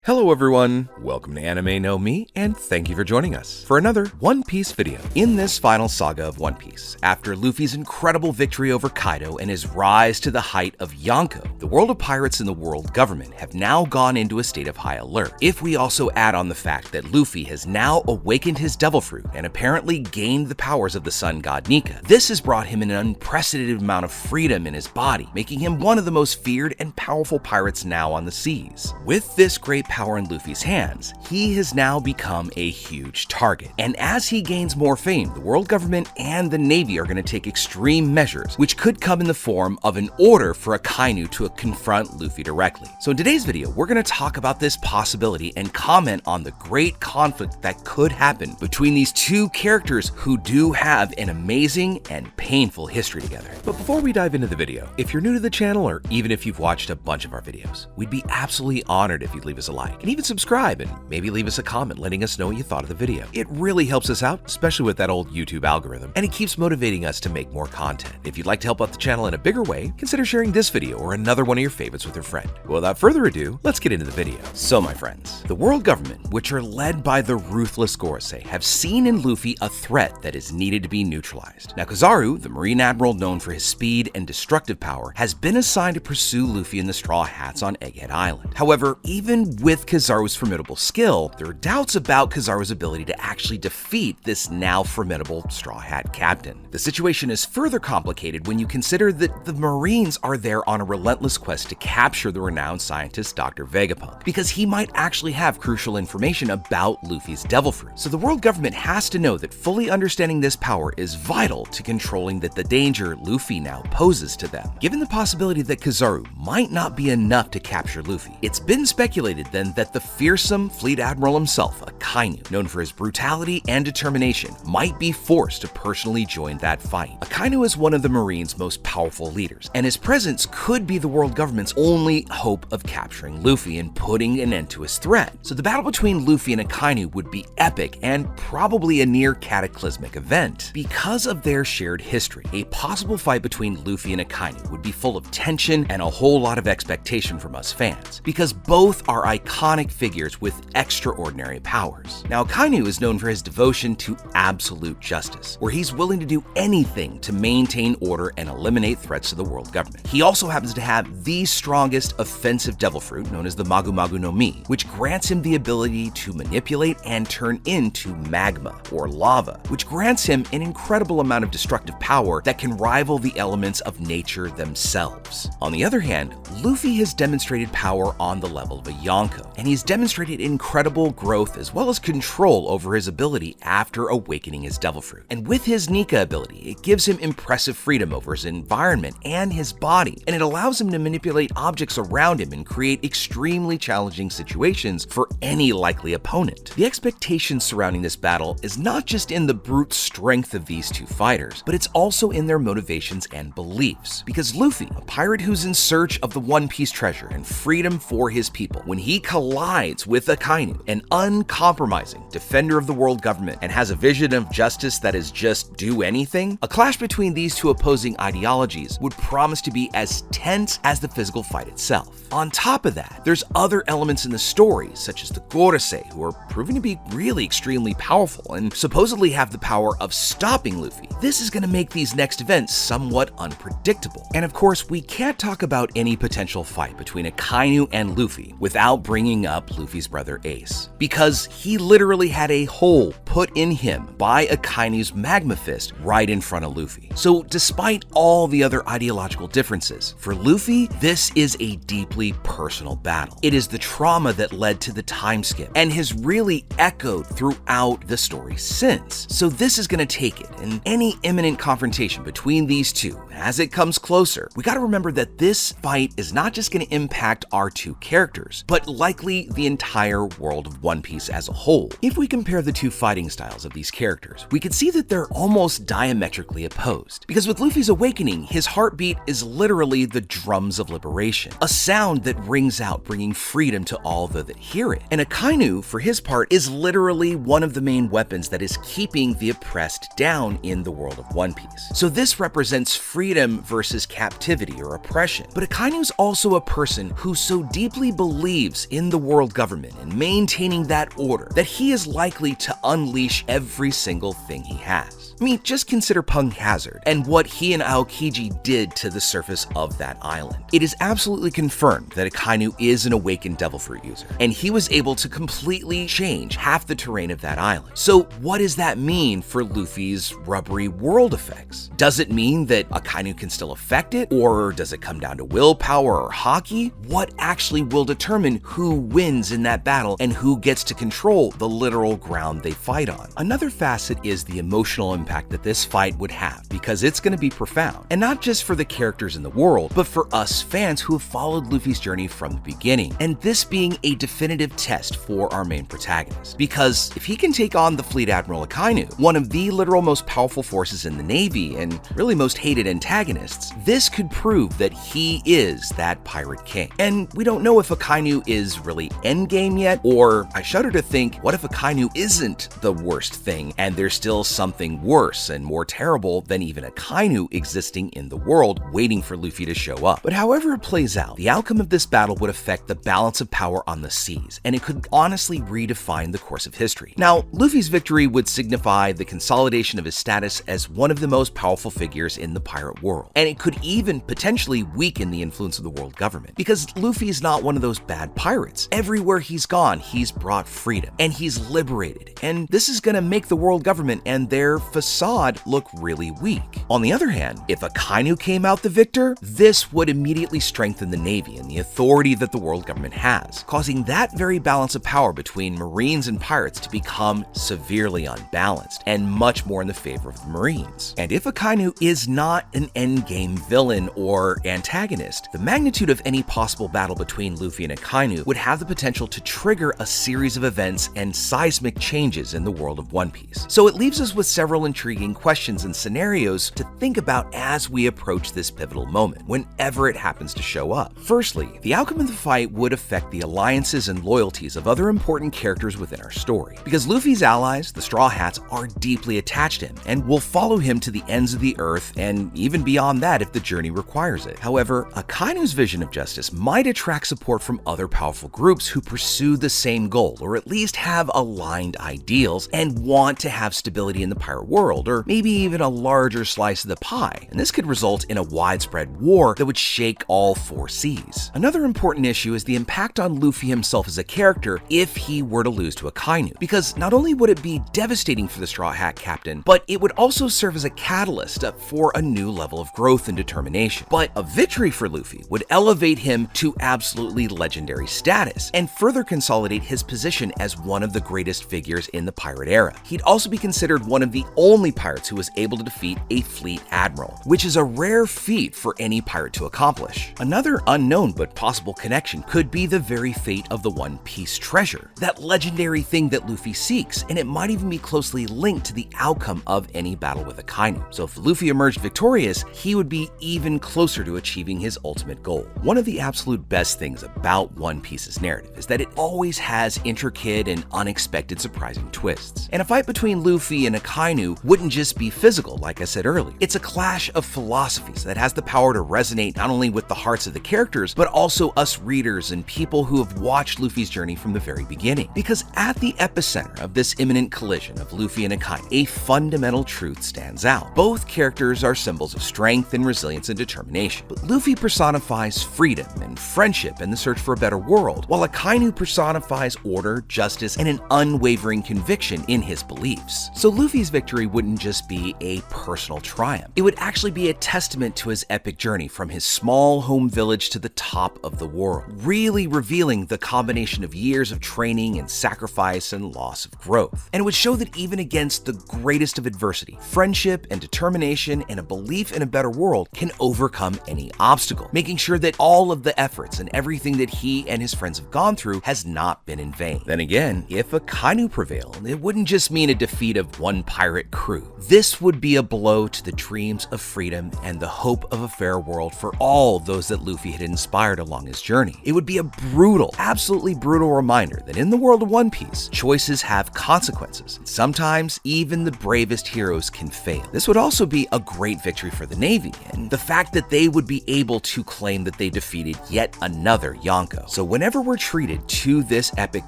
Hello everyone, welcome to Anime No Me, and thank you for joining us for another One Piece video. In this final saga of One Piece, after Luffy's incredible victory over Kaido and his rise to the height of Yonko, the world of pirates and the world government have now gone into a state of high alert. If we also add on the fact that Luffy has now awakened his devil fruit and apparently gained the powers of the sun god Nika, this has brought him an unprecedented amount of freedom in his body, making him one of the most feared and powerful pirates now on the seas. With this great power in Luffy's hands, he has now become a huge target. And as he gains more fame, the world government and the Navy are going to take extreme measures, which could come in the form of an order for Akainu to confront Luffy directly. So in today's video, we're going to talk about this possibility and comment on the great conflict that could happen between these two characters who do have an amazing and painful history together. But before we dive into the video, if you're new to the channel or even if you've watched a bunch of our videos, we'd be absolutely honored if you'd leave us a like and even subscribe and maybe leave us a comment letting us know what you thought of the video. It really helps us out, especially with that old YouTube algorithm, and it keeps motivating us to make more content. If you'd like to help out the channel in a bigger way, consider sharing this video or another one of your favorites with your friend. But without further ado, let's get into the video. So my friends, the world government, which are led by the ruthless Gorosei, have seen in Luffy a threat that is needed to be neutralized. Now Kizaru, the Marine Admiral known for his speed and destructive power, has been assigned to pursue Luffy and the Straw Hats on Egghead Island. However, even with Kizaru's formidable skill, there are doubts about Kizaru's ability to actually defeat this now formidable Straw Hat captain. The situation is further complicated when you consider that the Marines are there on a relentless quest to capture the renowned scientist Dr. Vegapunk, because he might actually have crucial information about Luffy's devil fruit. So the world government has to know that fully understanding this power is vital to controlling the danger Luffy now poses to them. Given the possibility that Kizaru might not be enough to capture Luffy, it's been speculated then that the fearsome fleet admiral himself, Akainu, known for his brutality and determination, might be forced to personally join that fight. Akainu is one of the Marines' most powerful leaders, and his presence could be the world government's only hope of capturing Luffy and putting an end to his threat. So the battle between Luffy and Akainu would be epic and probably a near cataclysmic event. Because of their shared history, a possible fight between Luffy and Akainu would be full of tension and a whole lot of expectation from us fans, because both are iconic figures with extraordinary powers. Now, Akainu is known for his devotion to absolute justice, where he's willing to do anything to maintain order and eliminate threats to the world government. He also happens to have the strongest offensive devil fruit, known as the animenomi, which grants him the ability to manipulate and turn into magma, or lava, which grants him an incredible amount of destructive power that can rival the elements of nature themselves. On the other hand, Luffy has demonstrated power on the level of a Yonko, and he's demonstrated incredible growth as well as control over his ability after awakening his devil fruit. And with his Nika ability, it gives him impressive freedom over his environment and his body, and it allows him to manipulate objects around him and create extremely challenging situations for any likely opponent. The expectation surrounding this battle is not just in the brute strength of these two fighters, but it's also in their motivations and beliefs. Because Luffy, a pirate who's in search of the One Piece treasure and freedom for his people, when he collides with Akainu, an uncompromising defender of the world government, and has a vision of justice that is just do anything, a clash between these two opposing ideologies would promise to be as tense as the physical fight itself. On top of that, there's other elements in the story, such as the Gorosei, who are proving to be really extremely powerful and supposedly have the power of stopping Luffy. This is going to make these next events somewhat unpredictable. And of course, we can't talk about any potential fight between Akainu and Luffy without bringing up Luffy's brother Ace, because he literally had a hole put in him by Akainu's magma fist right in front of Luffy. So despite all the other ideological differences, for Luffy, this is a deeply personal battle. It is the trauma that led to the time skip and has really echoed throughout the story since. So this is going to take it, and any imminent confrontation between these two, as it comes closer, we got to remember that this fight is not just going to impact our two characters, but likely the entire world of One Piece as a whole. If we compare the two fighting styles of these characters, we can see that they're almost diametrically opposed. Because with Luffy's awakening, his heartbeat is literally the drums of liberation, a sound that rings out, bringing freedom to all that hear it. And Akainu, for his part, is literally one of the main weapons that is keeping the oppressed down in the world of One Piece. So this represents freedom freedom versus captivity or oppression. But Akainu's also a person who so deeply believes in the world government and maintaining that order that he is likely to unleash every single thing he has. I mean, just consider Punk Hazard and what he and Aokiji did to the surface of that island. It is absolutely confirmed that Akainu is an awakened Devil Fruit user, and he was able to completely change half the terrain of that island. So what does that mean for Luffy's rubbery world effects? Does it mean that Akainu can still affect it, or does it come down to willpower or haki? What actually will determine who wins in that battle and who gets to control the literal ground they fight on? Another facet is the emotional impact that this fight would have, because it's going to be profound, and not just for the characters in the world, but for us fans who have followed Luffy's journey from the beginning, and this being a definitive test for our main protagonist. Because if he can take on the Fleet Admiral Akainu, one of the literal most powerful forces in the Navy and really most hated antagonists, this could prove that he is that pirate king. And we don't know if Akainu is really endgame yet, or I shudder to think, what if Akainu isn't the worst thing and there's still something worse and more terrible than even Akainu existing in the world waiting for Luffy to show up? But however it plays out, the outcome of this battle would affect the balance of power on the seas, and it could honestly redefine the course of history. Now, Luffy's victory would signify the consolidation of his status as one of the most powerful figures in the pirate world, and it could even potentially weaken the influence of the world government, because Luffy's not one of those bad pirates. Everywhere he's gone, he's brought freedom, and he's liberated, and this is gonna make the world government and their facade look really weak. On the other hand, if Akainu came out the victor, this would immediately strengthen the Navy and the authority that the world government has, causing that very balance of power between Marines and pirates to become severely unbalanced and much more in the favor of the Marines. And if Akainu is not an endgame villain or antagonist, the magnitude of any possible battle between Luffy and Akainu would have the potential to trigger a series of events and seismic changes in the world of One Piece. So it leaves us with several intriguing questions and scenarios to think about as we approach this pivotal moment, whenever it happens to show up. Firstly, the outcome of the fight would affect the alliances and loyalties of other important characters within our story, because Luffy's allies, the Straw Hats, are deeply attached to him and will follow him to the ends of the earth and even beyond that if the journey requires it. However, Akainu's vision of justice might attract support from other powerful groups who pursue the same goal, or at least have aligned ideals and want to have stability in the pirate world, or maybe even a larger slice of the pie, and this could result in a widespread war that would shake all four seas. Another important issue is the impact on Luffy himself as a character if he were to lose to Akainu, because not only would it be devastating for the Straw Hat Captain, but it would also serve as a catalyst for a new level of growth and determination. But a victory for Luffy would elevate him to absolutely legendary status and further consolidate his position as one of the greatest figures in the pirate era. He'd also be considered one of the only pirates who was able to defeat a fleet admiral, which is a rare feat for any pirate to accomplish. Another unknown but possible connection could be the very fate of the One Piece treasure, that legendary thing that Luffy seeks, and it might even be closely linked to the outcome of any battle with Akainu. So if Luffy emerged victorious, he would be even closer to achieving his ultimate goal. One of the absolute best things about One Piece's narrative is that it always has intricate and unexpected surprising twists. And a fight between Luffy and Akainu wouldn't just be physical, like I said earlier. It's a clash of philosophies that has the power to resonate not only with the hearts of the characters, but also us readers and people who have watched Luffy's journey from the very beginning. Because at the epicenter of this imminent collision of Luffy and Akainu, a fundamental truth stands out. Both characters are symbols of strength and resilience and determination, but Luffy personifies freedom and friendship and the search for a better world, while Akainu personifies order, justice, and an unwavering conviction in his beliefs. So Luffy's victory wouldn't just be a personal triumph. It would actually be a testament to his epic journey from his small home village to the top of the world, really revealing the combination of years of training and sacrifice and loss of growth. And it would show that even against the greatest of adversity, friendship and determination and a belief in a better world can overcome any obstacle, making sure that all of the efforts and everything that he and his friends have gone through has not been in vain. Then again, if Akainu prevailed, it wouldn't just mean a defeat of one pirate crew. This would be a blow to the dreams of freedom and the hope of a fair world for all those that Luffy had inspired along his journey. It would be a brutal, absolutely brutal reminder that in the world of One Piece, choices have consequences. And sometimes even the bravest heroes can fail. This would also be a great victory for the Navy, and the fact that they would be able to claim that they defeated yet another Yonko. So whenever we're treated to this epic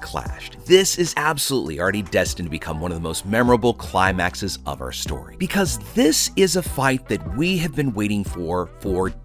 clash, this is absolutely already destined to become one of the most memorable climaxes of our story. Because this is a fight that we have been waiting for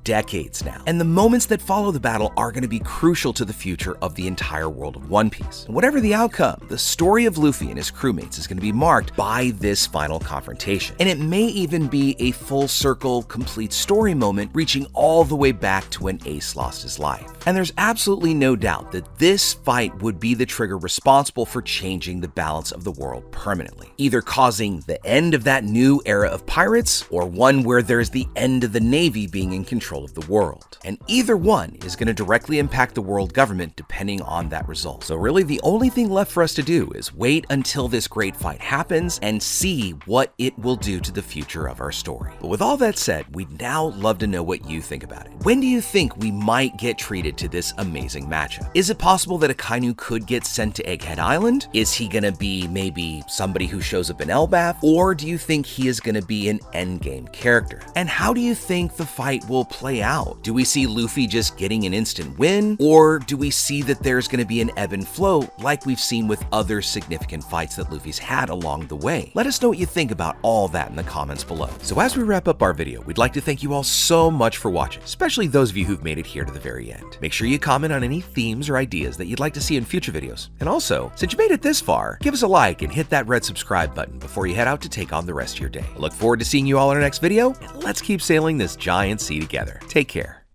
decades now. And the moments that follow the battle are going to be crucial to the future of the entire world of One Piece. And whatever the outcome, the story of Luffy and his crewmates is going to be marked by this final confrontation. And it may even be a full circle, complete story moment reaching all the way back to when Ace lost his life. And there's absolutely no doubt that this fight would be the trigger responsible for changing the balance of the world permanently, either causing the end of that new era of pirates or one where there's the end of the Navy being in control of the world. And either one is going to directly impact the world government depending on that result. So really the only thing left for us to do is wait until this great fight happens and see what it will do to the future of our story. But with all that said, we'd now love to know what you think about it. When do you think we might get treated to this amazing matchup? Is it possible that Akainu could get sent to Egghead Island? Is he gonna be maybe somebody who shows up in Elbaf? Or do you think he is gonna be an endgame character? And how do you think the fight will play out? Do we see Luffy just getting an instant win? Or do we see that there's gonna be an ebb and flow like we've seen with other significant fights that Luffy's had along the way? Let us know what you think about all that in the comments below. So as we wrap up our video, we'd like to thank you all so much for watching, especially those of you who've made it here to the very end. Make sure you comment on any themes or ideas that you'd like to see in future videos. And also, since you made it this far, give us a like and hit that red subscribe button before you head out to take on the rest of your day. I look forward to seeing you all in our next video, and let's keep sailing this giant sea together. Take care.